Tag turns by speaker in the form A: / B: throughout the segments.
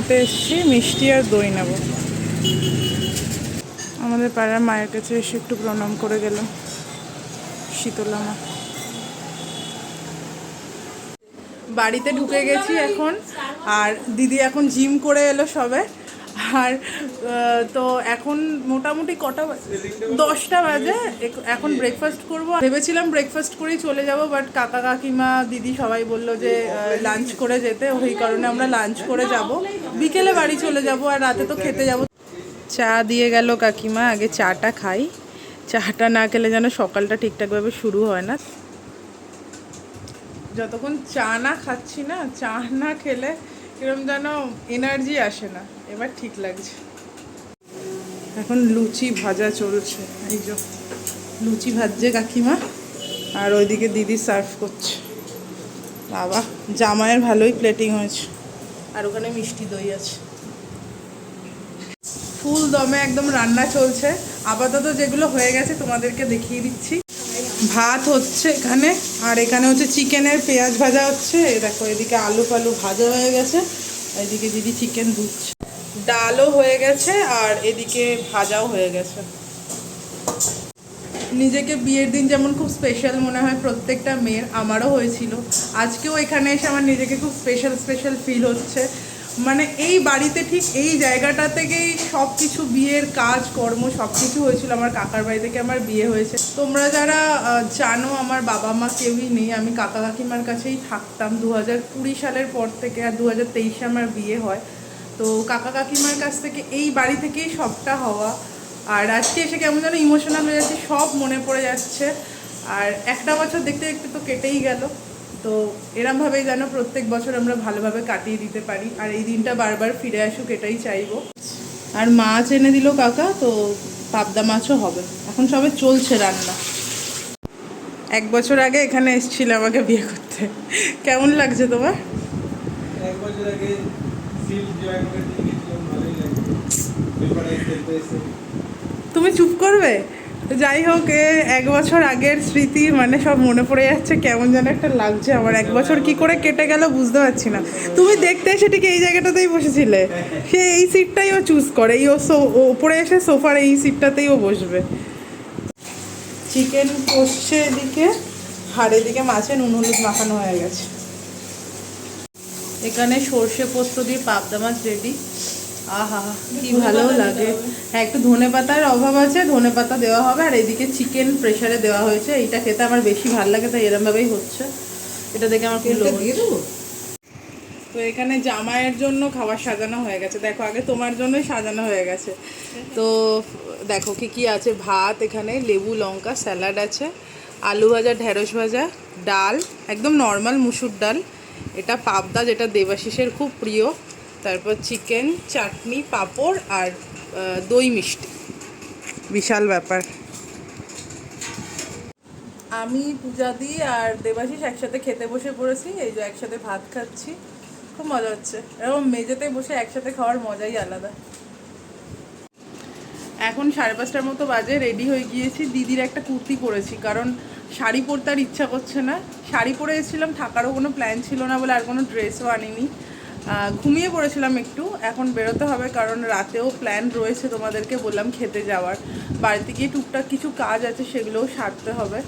A: নিতে এসেছি, মিষ্টি আর দই নেব। আমাদের পাড়ার মায়ের কাছে এসে একটু প্রণাম করে গেলাম, শীতলা মা। বাড়িতে ঢুকে গেছি এখন, আর দিদি এখন জিম করে এলো সবে। আর তো এখন মোটামুটি কটা 10টা বাজে। এখন ব্রেকফাস্ট করব। ভেবেছিলাম ব্রেকফাস্ট করেই চলে যাব, বাট কাকা কাকিমা দিদি সবাই বললো যে লাঞ্চ করে যেতে, ওই কারণে আমরা লাঞ্চ করে যাব, বিকেলে বাড়ি চলে যাব, আর রাতে তো খেতে যাব। চা দিয়ে গেল কাকিমা, আগে চাটা খাই। চাটা না খেলে যেন সকালটা ঠিকঠাকভাবে শুরু হয় না। যতক্ষণ চা না খাচ্ছি না, চা না খেলে এরকম যেন এনার্জি আসে না। এবার ঠিক লাগছে। এখন লুচি ভাজা চলছে, এই যে লুচি ভাজছে কাকিমা, আর ওইদিকে দিদি সার্ভ করছে। বাবা, জামাইয়ের ভালোই প্লেটিং হয়েছে, আর ওখানে মিষ্টি দই আছে। ফুল দমে একদম রান্না চলছে। আপাতত যেগুলো হয়ে গেছে তোমাদেরকে দেখিয়ে দিচ্ছি। ভাত হচ্ছে এখানে, আর এখানে হচ্ছে চিকেনের পেঁয়াজ ভাজা হচ্ছে। দেখো এদিকে আলু ফালু ভাজা হয়ে গেছে, এদিকে দিদি চিকেন ধুচ্ছে। ডালও হয়ে গেছে, আর এদিকে ভাজাও হয়ে গেছে। নিজেকে বিয়ের দিন যেমন খুব স্পেশাল মনে হয় প্রত্যেকটা মেয়ের, আমারও হয়েছিল। আজকেও এখানে এসে আমার নিজেকে খুব স্পেশাল স্পেশাল ফিল হচ্ছে। মানে এই বাড়িতে, ঠিক এই জায়গাটা থেকেই সব কিছু, বিয়ের কাজ কর্ম সব কিছু হয়েছিল। আমার কাকার বাড়ি থেকে আমার বিয়ে হয়েছে। তোমরা যারা জানো, আমার বাবা মা কেউই নেই, আমি কাকা কাকিমার কাছেই থাকতাম 2020 সালের পর থেকে, আর 2023 আমার বিয়ে হয়। তো কাকা কাকিমার কাছ থেকে, এই বাড়ি থেকেই সবটা হওয়া। আর আজকে এসে কেমন যেন ইমোশনাল হয়ে যাচ্ছে, সব মনে পড়ে যাচ্ছে। আর একটা বছর দেখতে দেখতে তো কেটেই গেল। তো এরমভাবেই যেন প্রত্যেক বছর আমরা ভালোভাবে কাটিয়ে দিতে পারি, আর এই দিনটা বারবার ফিরে আসুক, এটাই চাইবো। আর মাছ এনে দিল কাকা, তো পাবদা মাছও হবে। এখন সবে চলছে রান্না। 1 বছর আগে এখানে এসেছিলে আমাকে বিয়ে করতে। কেমন লাগছে তোমার?
B: 1 বছর আগে
A: তুমি চুপ করবে? যাই হোক, 1 বছর আগের স্মৃতি মানে সব মনে পড়ে যাচ্ছে। কেমন যেন একটা লাগছে আমার। 1 বছর কি করে কেটে গেল বুঝতে পারছি না। তুমি দেখতে এসে ঠিক এই জায়গাটাতেই বসেছিলে। সে এই সিটটাই ও চুজ করে, এই ওপরে এসে সোফার এই সিটটাতেই ও বসবে। চিকেন কষছে এদিকে, আর এদিকে মাছে নুন হলুদ মাখানো হয়ে গেছে। এখানে সর্ষে পোস্ত দিয়ে পাবদা মাছ রেডি। আহা, কি ভালো লাগে। হ্যাঁ, একটু ধনে পাতার অভাব আছে, ধনে পাতা দেওয়া হবে। আর এইদিকে চিকেন প্রেসারে দেওয়া হয়েছে। এইটা খেতে আমার বেশি ভালো লাগে, তাই এরমভাবেই হচ্ছে। এটা দেখে আমার খুব লোভ হচ্ছে। তো এখানে জামাইয়ের জন্য খাবার সাজানো হয়ে গেছে। দেখো, আগে তোমার জন্যই সাজানো হয়ে গেছে। তো দেখো কি কি আছে। ভাত, এখানে লেবু লঙ্কা, স্যালাড আছে, আলু ভাজা, ঢেঁড়স ভাজা, ডাল, একদম নর্মাল মুসুর ডাল। এটা পাবদা, যেটা দেবাশিসের খুব প্রিয়। তারপর চিকেন, চাটনি, পাঁপড়, আর দই মিষ্টি। বিশাল ব্যাপার। আমি, পূজাদি আর দেবাশিস একসাথে খেতে বসে পড়েছি। এই যে একসাথে ভাত খাচ্ছি, খুব মজা হচ্ছে। এরকম মেঝেতে বসে একসাথে খাওয়ার মজাই আলাদা। এখন 5:30টার মতো বাজে, রেডি হয়ে গিয়েছি। দিদির একটা কুর্তি পরেছি, কারণ শাড়ি পরতে আর ইচ্ছা করছে না। শাড়ি পরে এসেছিলাম, থাকারও কোনো প্ল্যান ছিল না বলে আর কোনো ড্রেসও আনিনি। ঘুমিয়ে পড়েছিলাম একটু। এখন বেরোতে হবে, কারণ রাতেও প্ল্যান রয়েছে, তোমাদেরকে বললাম খেতে যাওয়ার। বাড়িতে গিয়ে টুকটাক কিছু কাজ আছে, সেগুলোও সারতে হবে।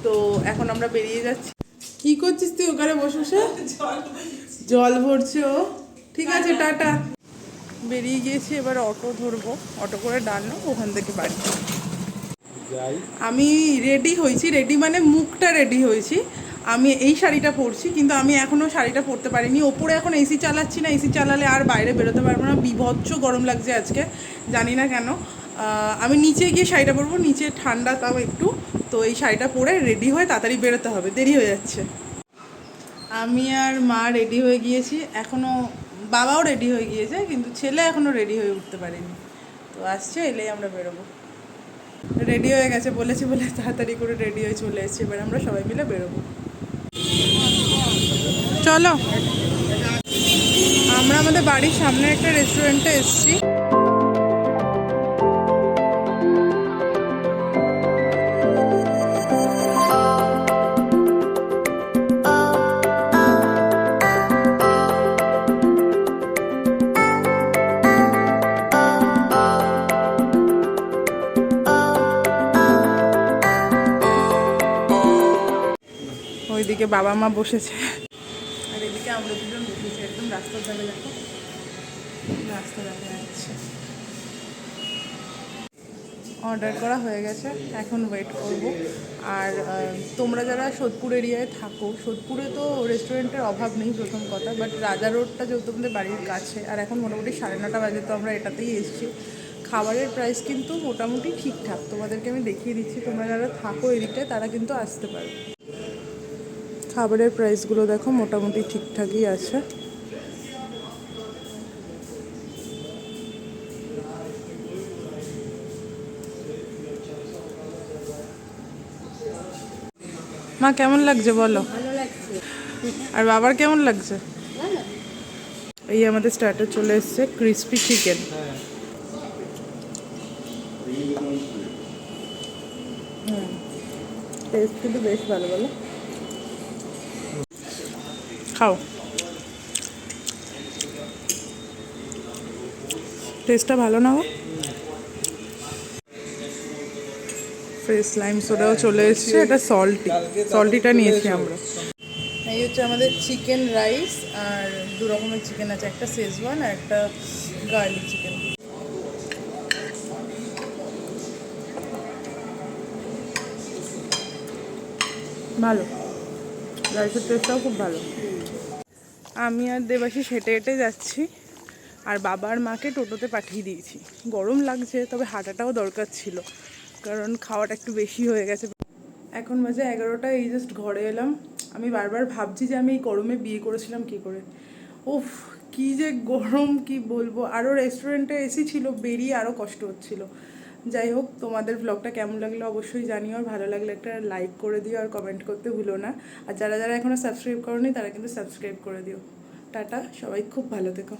A: তো এখন আমরা বেরিয়ে যাচ্ছি। কি করছিস তুই ওখানে বসে বসে? জল ভরছে ও। ঠিক আছে, টাটা। বেরিয়ে গিয়েছি, এবার অটো ধরবো। অটো করে ডানলো, ওখান থেকে বাড়ি। আমি রেডি হয়েছি, রেডি মানে মুখটা রেডি হয়েছি। আমি এই শাড়িটা পরছি, কিন্তু আমি এখনও শাড়িটা পরতে পারিনি। ওপরে এখন এসি চালাচ্ছি না, এসি চালালে আর বাইরে বেরোতে পারবো না। বিভৎস গরম লাগছে আজকে, জানি না কেন। আমি নিচে গিয়ে শাড়িটা পরবো, নিচে ঠান্ডা তাও একটু। তো এই শাড়িটা পরে রেডি হয়ে তাড়াতাড়ি বেরোতে হবে, দেরি হয়ে যাচ্ছে। আমি আর মা রেডি হয়ে গিয়েছি এখনও। বাবাও রেডি হয়ে গিয়েছে, কিন্তু ছেলে এখনও রেডি হয়ে উঠতে পারেনি। তো আসছে, এলেই আমরা বেরোবো। রেডি হয়ে গেছে বলেছি বলে তাড়াতাড়ি করে রেডি হয়ে চলে এসেছি। এবার আমরা সবাই মিলে বেরোবো। চলো, আমরা আমাদের বাড়ির সামনে একটা রেস্টুরেন্টে এসেছি। এদিকে বাবা মা বসেছে আর এদিকে আমরা দুজন বসেছি একদম রাস্তার ধারে। দেখো রাস্তা দেখা যাচ্ছে। অর্ডার করা হয়ে গেছে, এখন ওয়েট করব। আর তোমরা যারা সোদপুর এরিয়ায় থাকো, সোদপুরে তো রেস্টুরেন্টের অভাব নেই প্রথম কথা, বাট রাজা রোডটা যেহেতু তোমাদের বাড়ির কাছে, আর এখন মোটামুটি 9:30 বাজে, তো আমরা এটাতেই এসেছি। খাবারের প্রাইস কিন্তু মোটামুটি ঠিকঠাক, তোমাদেরকে আমি দেখিয়ে দিচ্ছি। তোমরা যারা থাকো এদিকটায় তারা কিন্তু আসতে পারো। খাবারের প্রাইসগুলো দেখো মোটামুটি ঠিকঠাকই আছে। মা কেমন লাগছে বলো?
C: ভালো লাগছে।
A: আর বাবার কেমন লাগছে?
C: ভালো।
A: এই আমাদের স্টার্টার চলে এসছে, ক্রিসপি চিকেন।
B: হ্যাঁ
A: টেস্ট কিন্তু বেশ ভালো, বলো? খাও, টেস্টটা ভালো না গো? ফ্রেশ লাইম সোডাও চলে এসছে, এটা সল্টিটা নিয়েছি আমরা। এই হচ্ছে আমাদের চিকেন রাইস, আর 2 রকমের চিকেন আছে, একটা শেজওয়ান আর একটা গার্লিক চিকেন। ভালো, রাইসের টেস্টটাও খুব ভালো। আমি আর দেবাশিস হেঁটে হেঁটে যাচ্ছি, আর বাবার মাকে টোটোতে পাঠিয়ে দিয়েছি। গরম লাগছে, তবে হাঁটাটাও দরকার ছিল, কারণ খাওয়াটা একটু বেশি হয়ে গেছে। এখন বাজে 11টা, এই জাস্ট ঘরে এলাম। আমি বারবার ভাবছি যে আমি এই গরমে বিয়ে করেছিলাম কী করে। উফ, কী যে গরম, কি বলবো। আরও রেস্টুরেন্টে এসি ছিল, বেরিয়ে আরও কষ্ট হচ্ছিল। যাই হোক, তোমাদের ব্লগটা কেমন লাগলো অবশ্যই জানিও, আর ভালো লাগলে একটা লাইক করে দিও, আর কমেন্ট করতে ভুলো না। আর যারা যারা এখনও সাবস্ক্রাইব করোনি তারা কিন্তু সাবস্ক্রাইব করে দিও। টাটা, সবাই খুব ভালো থেকো।